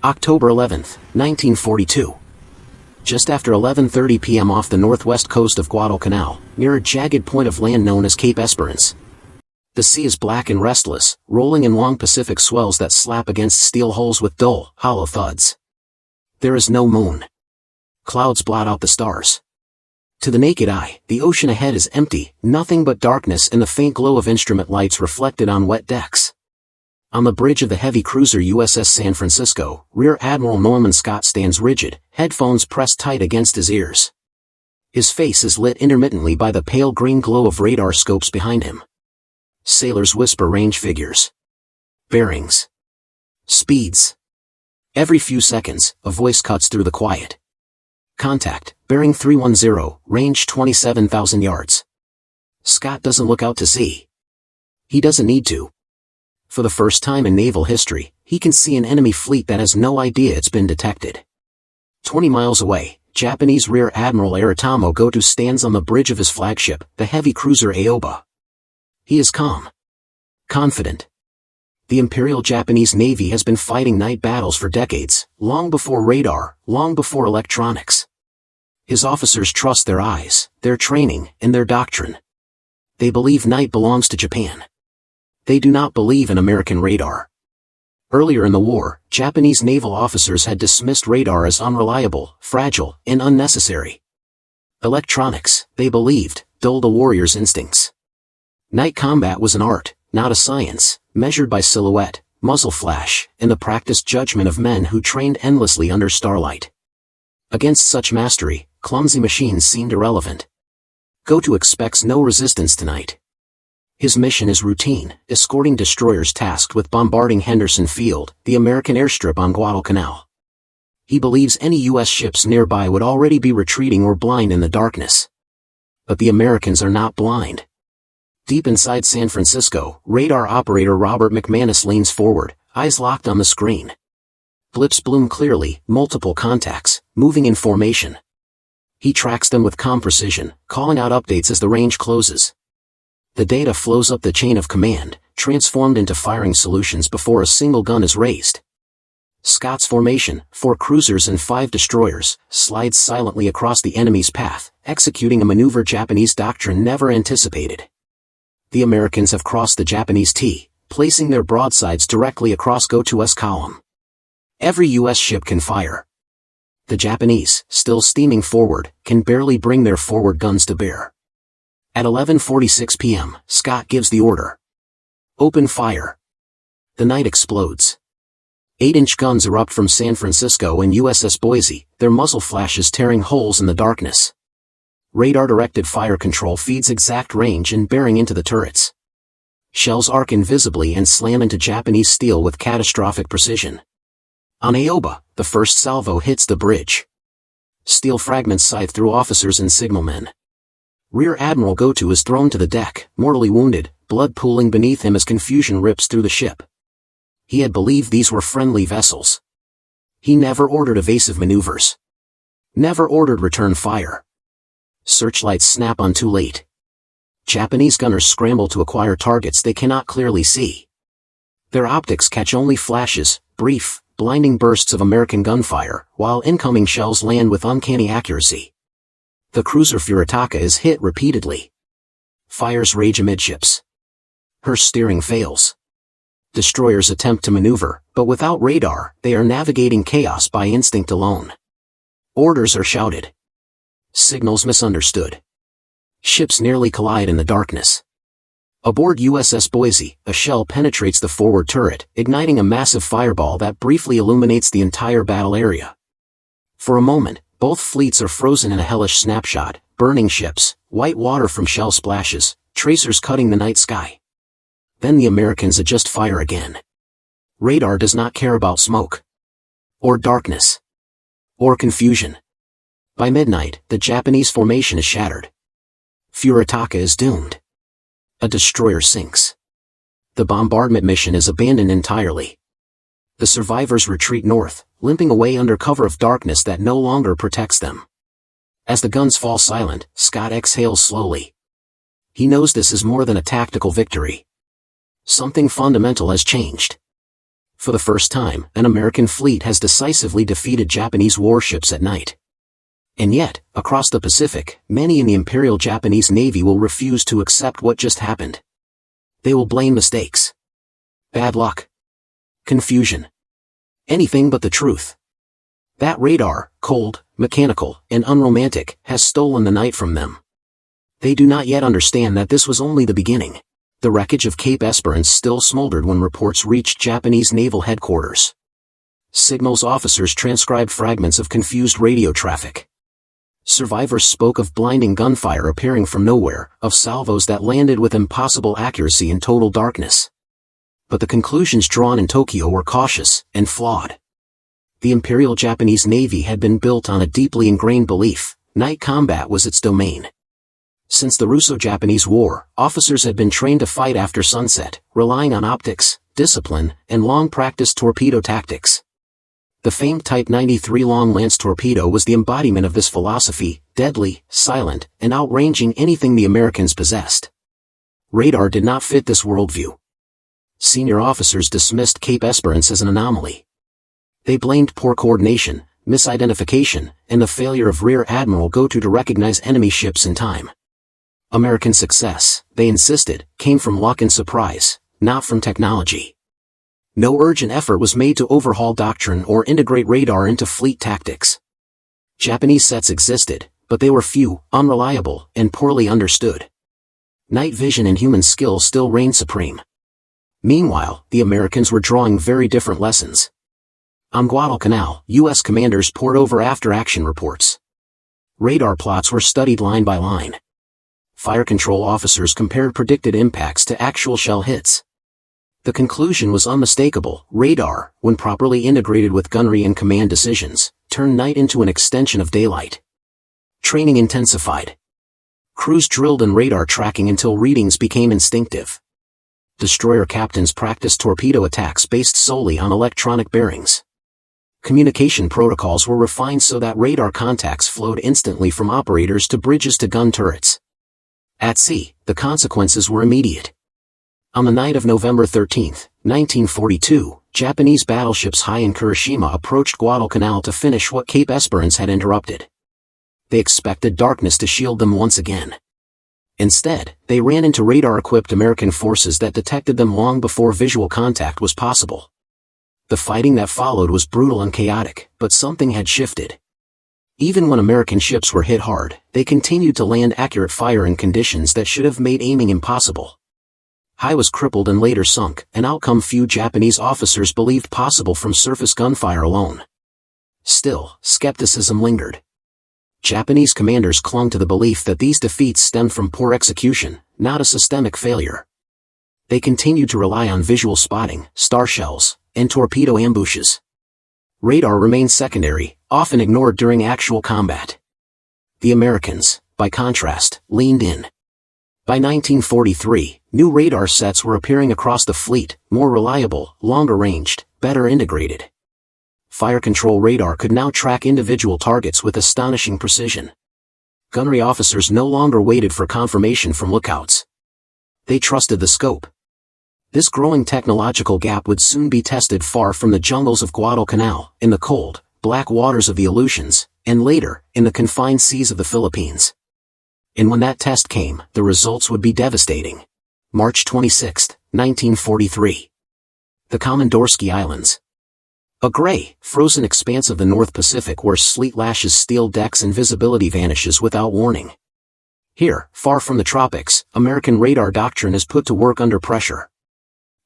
October 11, 1942. Just after 11:30 p.m. off the northwest coast of Guadalcanal, near a jagged point of land known as Cape Esperance. The sea is black and restless, rolling in long Pacific swells that slap against steel hulls with dull, hollow thuds. There is no moon. Clouds blot out the stars. To the naked eye, the ocean ahead is empty, nothing but darkness and the faint glow of instrument lights reflected on wet decks. On the bridge of the heavy cruiser USS San Francisco, Rear Admiral Norman Scott stands rigid, headphones pressed tight against his ears. His face is lit intermittently by the pale green glow of radar scopes behind him. Sailors whisper range figures. Bearings. Speeds. Every few seconds, a voice cuts through the quiet. Contact, bearing 310, range 27,000 yards. Scott doesn't look out to sea. He doesn't need to. For the first time in naval history, he can see an enemy fleet that has no idea it's been detected. 20 miles away, Japanese Rear Admiral Aratamo Goto stands on the bridge of his flagship, the heavy cruiser Aoba. He is calm. Confident. The Imperial Japanese Navy has been fighting night battles for decades, long before radar, long before electronics. His officers trust their eyes, their training, and their doctrine. They believe night belongs to Japan. They do not believe in American radar. Earlier in the war, Japanese naval officers had dismissed radar as unreliable, fragile, and unnecessary. Electronics, they believed, dulled a warrior's instincts. Night combat was an art, not a science, measured by silhouette, muzzle flash, and the practiced judgment of men who trained endlessly under starlight. Against such mastery, clumsy machines seemed irrelevant. Goto expects no resistance tonight. His mission is routine, escorting destroyers tasked with bombarding Henderson Field, the American airstrip on Guadalcanal. He believes any U.S. ships nearby would already be retreating or blind in the darkness. But the Americans are not blind. Deep inside San Francisco, radar operator Robert McManus leans forward, eyes locked on the screen. Blips bloom clearly, multiple contacts, moving in formation. He tracks them with calm precision, calling out updates as the range closes. The data flows up the chain of command, transformed into firing solutions before a single gun is raised. Scott's formation, 4 cruisers and 5 destroyers, slides silently across the enemy's path, executing a maneuver Japanese doctrine never anticipated. The Americans have crossed the Japanese T, placing their broadsides directly across Goto's column. Every U.S. ship can fire. The Japanese, still steaming forward, can barely bring their forward guns to bear. At 11:46 p.m., Scott gives the order. Open fire. The night explodes. 8-inch guns erupt from San Francisco and USS Boise, their muzzle flashes tearing holes in the darkness. Radar-directed fire control feeds exact range and bearing into the turrets. Shells arc invisibly and slam into Japanese steel with catastrophic precision. On Aoba, the first salvo hits the bridge. Steel fragments scythe through officers and signalmen. Rear Admiral Goto is thrown to the deck, mortally wounded, blood pooling beneath him as confusion rips through the ship. He had believed these were friendly vessels. He never ordered evasive maneuvers. Never ordered return fire. Searchlights snap on too late. Japanese gunners scramble to acquire targets they cannot clearly see. Their optics catch only flashes, brief, blinding bursts of American gunfire, while incoming shells land with uncanny accuracy. The cruiser Furitaka is hit repeatedly. Fires rage amidships. Her steering fails. Destroyers attempt to maneuver, but without radar, they are navigating chaos by instinct alone. Orders are shouted. Signals misunderstood. Ships nearly collide in the darkness. Aboard USS Boise, a shell penetrates the forward turret, igniting a massive fireball that briefly illuminates the entire battle area. For a moment, both fleets are frozen in a hellish snapshot, burning ships, white water from shell splashes, tracers cutting the night sky. Then the Americans adjust fire again. Radar does not care about smoke. Or darkness. Or confusion. By midnight, the Japanese formation is shattered. Furitaka is doomed. A destroyer sinks. The bombardment mission is abandoned entirely. The survivors retreat north, limping away under cover of darkness that no longer protects them. As the guns fall silent, Scott exhales slowly. He knows this is more than a tactical victory. Something fundamental has changed. For the first time, an American fleet has decisively defeated Japanese warships at night. And yet, across the Pacific, many in the Imperial Japanese Navy will refuse to accept what just happened. They will blame mistakes, bad luck, confusion, anything but the truth. That radar, cold, mechanical, and unromantic, has stolen the night from them. They do not yet understand that this was only the beginning. The wreckage of Cape Esperance still smoldered when reports reached Japanese naval headquarters. Signals officers transcribed fragments of confused radio traffic. Survivors spoke of blinding gunfire appearing from nowhere, of salvos that landed with impossible accuracy in total darkness. But the conclusions drawn in Tokyo were cautious and flawed. The Imperial Japanese Navy had been built on a deeply ingrained belief: night combat was its domain. Since the Russo-Japanese War, officers had been trained to fight after sunset, relying on optics, discipline, and long-practiced torpedo tactics. The famed Type 93 Long Lance torpedo was the embodiment of this philosophy, deadly, silent, and outranging anything the Americans possessed. Radar did not fit this worldview. Senior officers dismissed Cape Esperance as an anomaly. They blamed poor coordination, misidentification, and the failure of Rear Admiral Goto to recognize enemy ships in time. American success, they insisted, came from luck and surprise, not from technology. No urgent effort was made to overhaul doctrine or integrate radar into fleet tactics. Japanese sets existed, but they were few, unreliable, and poorly understood. Night vision and human skill still reigned supreme. Meanwhile, the Americans were drawing very different lessons. On Guadalcanal, U.S. commanders pored over after-action reports. Radar plots were studied line by line. Fire control officers compared predicted impacts to actual shell hits. The conclusion was unmistakable: radar, when properly integrated with gunnery and command decisions, turned night into an extension of daylight. Training intensified. Crews drilled in radar tracking until readings became instinctive. Destroyer captains practiced torpedo attacks based solely on electronic bearings. Communication protocols were refined so that radar contacts flowed instantly from operators to bridges to gun turrets. At sea, the consequences were immediate. On the night of November 13, 1942, Japanese battleships Hai and Kurashima approached Guadalcanal to finish what Cape Esperance had interrupted. They expected darkness to shield them once again. Instead, they ran into radar-equipped American forces that detected them long before visual contact was possible. The fighting that followed was brutal and chaotic, but something had shifted. Even when American ships were hit hard, they continued to land accurate fire in conditions that should have made aiming impossible. Hai was crippled and later sunk, an outcome few Japanese officers believed possible from surface gunfire alone. Still, skepticism lingered. Japanese commanders clung to the belief that these defeats stemmed from poor execution, not a systemic failure. They continued to rely on visual spotting, star shells, and torpedo ambushes. Radar remained secondary, often ignored during actual combat. The Americans, by contrast, leaned in. By 1943, new radar sets were appearing across the fleet, more reliable, longer-ranged, better integrated. Fire control radar could now track individual targets with astonishing precision. Gunnery officers no longer waited for confirmation from lookouts. They trusted the scope. This growing technological gap would soon be tested far from the jungles of Guadalcanal, in the cold, black waters of the Aleutians, and later, in the confined seas of the Philippines. And when that test came, the results would be devastating. March 26, 1943. The Komandorsky Islands. A gray, frozen expanse of the North Pacific where sleet lashes steel decks and visibility vanishes without warning. Here, far from the tropics, American radar doctrine is put to work under pressure.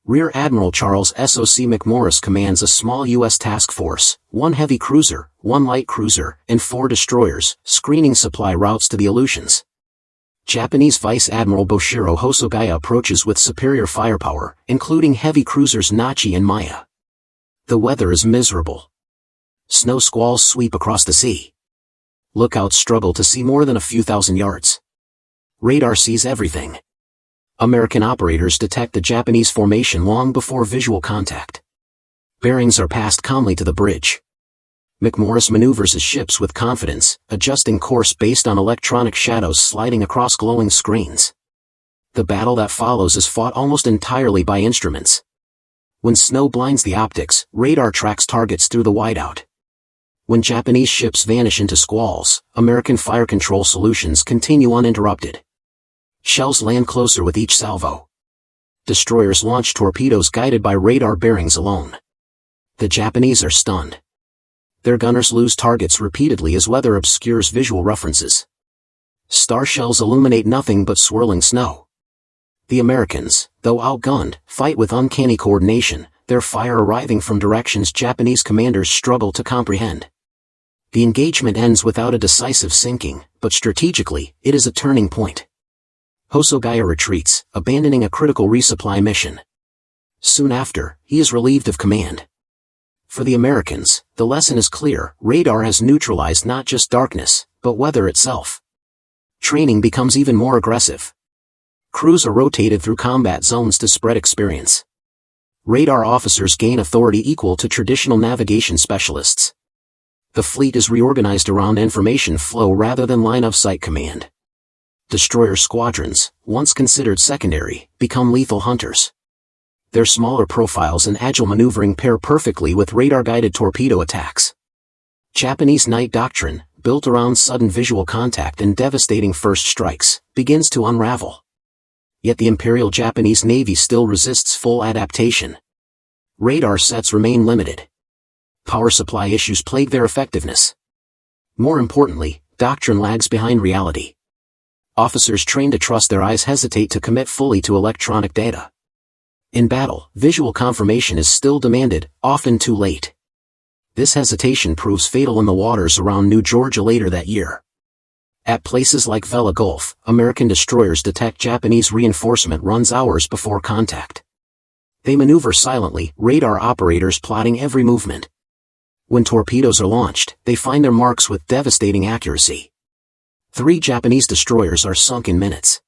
Rear Admiral Charles S.O.C. McMorris commands a small U.S. task force, 1 heavy cruiser, 1 light cruiser, and 4 destroyers, screening supply routes to the Aleutians. Japanese Vice Admiral Boshiro Hosogaya approaches with superior firepower, including heavy cruisers Nachi and Maya. The weather is miserable. Snow squalls sweep across the sea. Lookouts struggle to see more than a few thousand yards. Radar sees everything. American operators detect the Japanese formation long before visual contact. Bearings are passed calmly to the bridge. McMorris maneuvers his ships with confidence, adjusting course based on electronic shadows sliding across glowing screens. The battle that follows is fought almost entirely by instruments. When snow blinds the optics, radar tracks targets through the whiteout. When Japanese ships vanish into squalls, American fire control solutions continue uninterrupted. Shells land closer with each salvo. Destroyers launch torpedoes guided by radar bearings alone. The Japanese are stunned. Their gunners lose targets repeatedly as weather obscures visual references. Star shells illuminate nothing but swirling snow. The Americans, though outgunned, fight with uncanny coordination, their fire arriving from directions Japanese commanders struggle to comprehend. The engagement ends without a decisive sinking, but strategically, it is a turning point. Hosogaya retreats, abandoning a critical resupply mission. Soon after, he is relieved of command. For the Americans, the lesson is clear: radar has neutralized not just darkness, but weather itself. Training becomes even more aggressive. Crews are rotated through combat zones to spread experience. Radar officers gain authority equal to traditional navigation specialists. The fleet is reorganized around information flow rather than line-of-sight command. Destroyer squadrons, once considered secondary, become lethal hunters. Their smaller profiles and agile maneuvering pair perfectly with radar-guided torpedo attacks. Japanese night doctrine, built around sudden visual contact and devastating first strikes, begins to unravel. Yet the Imperial Japanese Navy still resists full adaptation. Radar sets remain limited. Power supply issues plague their effectiveness. More importantly, doctrine lags behind reality. Officers trained to trust their eyes hesitate to commit fully to electronic data. In battle, visual confirmation is still demanded, often too late. This hesitation proves fatal in the waters around New Georgia later that year. At places like Vela Gulf, American destroyers detect Japanese reinforcement runs hours before contact. They maneuver silently, radar operators plotting every movement. When torpedoes are launched, they find their marks with devastating accuracy. 3 Japanese destroyers are sunk in minutes.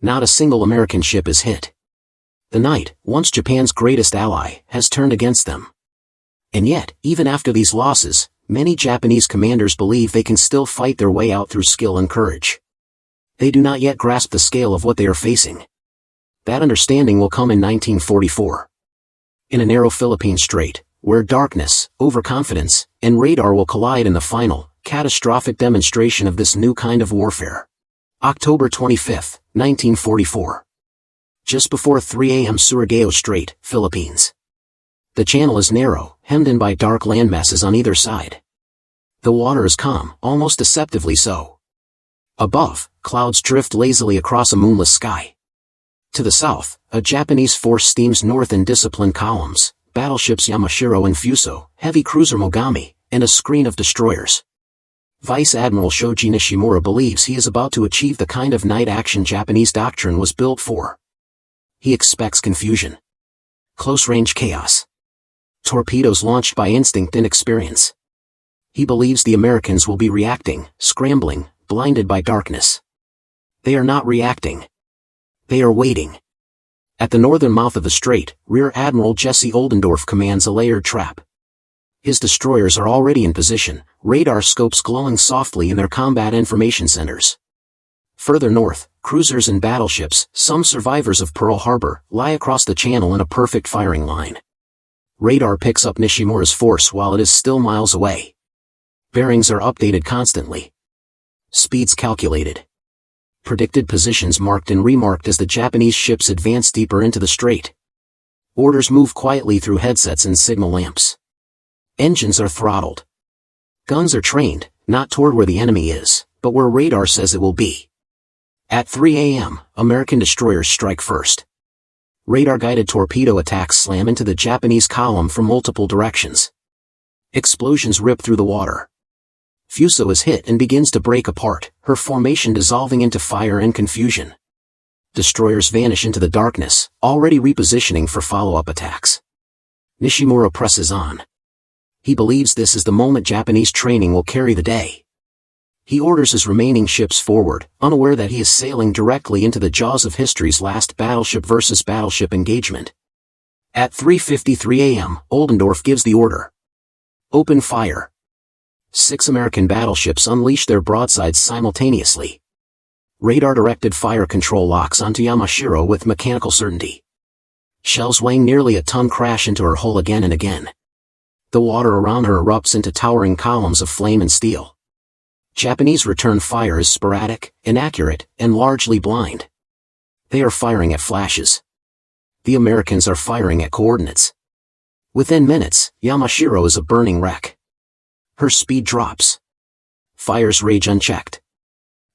Not a single American ship is hit. The night, once Japan's greatest ally, has turned against them. And yet, even after these losses, many Japanese commanders believe they can still fight their way out through skill and courage. They do not yet grasp the scale of what they are facing. That understanding will come in 1944. In a narrow Philippine Strait, where darkness, overconfidence, and radar will collide in the final, catastrophic demonstration of this new kind of warfare. October 25, 1944. Just before 3 a.m. Surigao Strait, Philippines. The channel is narrow, hemmed in by dark landmasses on either side. The water is calm, almost deceptively so. Above, clouds drift lazily across a moonless sky. To the south, a Japanese force steams north in disciplined columns, battleships Yamashiro and Fuso, heavy cruiser Mogami, and a screen of destroyers. Vice Admiral Shoji Nishimura believes he is about to achieve the kind of night action Japanese doctrine was built for. He expects confusion. Close-range chaos. Torpedoes launched by instinct and experience. He believes the Americans will be reacting, scrambling, blinded by darkness. They are not reacting. They are waiting. At the northern mouth of the strait, Rear Admiral Jesse Oldendorf commands a layered trap. His destroyers are already in position, radar scopes glowing softly in their combat information centers. Further north, cruisers and battleships, some survivors of Pearl Harbor, lie across the channel in a perfect firing line. Radar picks up Nishimura's force while it is still miles away. Bearings are updated constantly. Speeds calculated. Predicted positions marked and remarked as the Japanese ships advance deeper into the strait. Orders move quietly through headsets and signal lamps. Engines are throttled. Guns are trained, not toward where the enemy is, but where radar says it will be. At 3 a.m., American destroyers strike first. Radar-guided torpedo attacks slam into the Japanese column from multiple directions. Explosions rip through the water. Fuso is hit and begins to break apart, her formation dissolving into fire and confusion. Destroyers vanish into the darkness, already repositioning for follow-up attacks. Nishimura presses on. He believes this is the moment Japanese training will carry the day. He orders his remaining ships forward, unaware that he is sailing directly into the jaws of history's last battleship versus battleship engagement. At 3:53 a.m., Oldendorf gives the order. Open fire. 6 American battleships unleash their broadsides simultaneously. Radar-directed fire control locks onto Yamashiro with mechanical certainty. Shells weighing nearly a ton crash into her hull again and again. The water around her erupts into towering columns of flame and steel. Japanese return fire is sporadic, inaccurate, and largely blind. They are firing at flashes. The Americans are firing at coordinates. Within minutes, Yamashiro is a burning wreck. Her speed drops. Fires rage unchecked.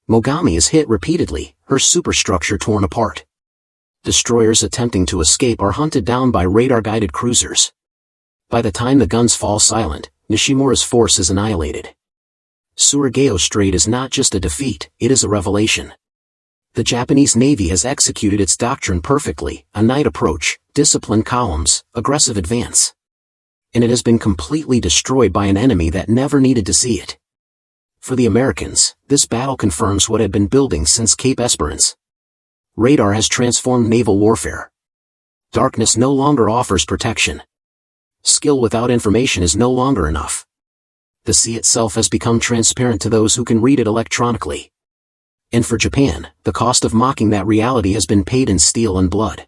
Mogami is hit repeatedly, her superstructure torn apart. Destroyers attempting to escape are hunted down by radar-guided cruisers. By the time the guns fall silent, Nishimura's force is annihilated. Surigao Strait is not just a defeat, it is a revelation. The Japanese Navy has executed its doctrine perfectly: a night approach, disciplined columns, aggressive advance. And it has been completely destroyed by an enemy that never needed to see it. For the Americans, this battle confirms what had been building since Cape Esperance. Radar has transformed naval warfare. Darkness no longer offers protection. Skill without information is no longer enough. The sea itself has become transparent to those who can read it electronically. And for Japan, the cost of mocking that reality has been paid in steel and blood.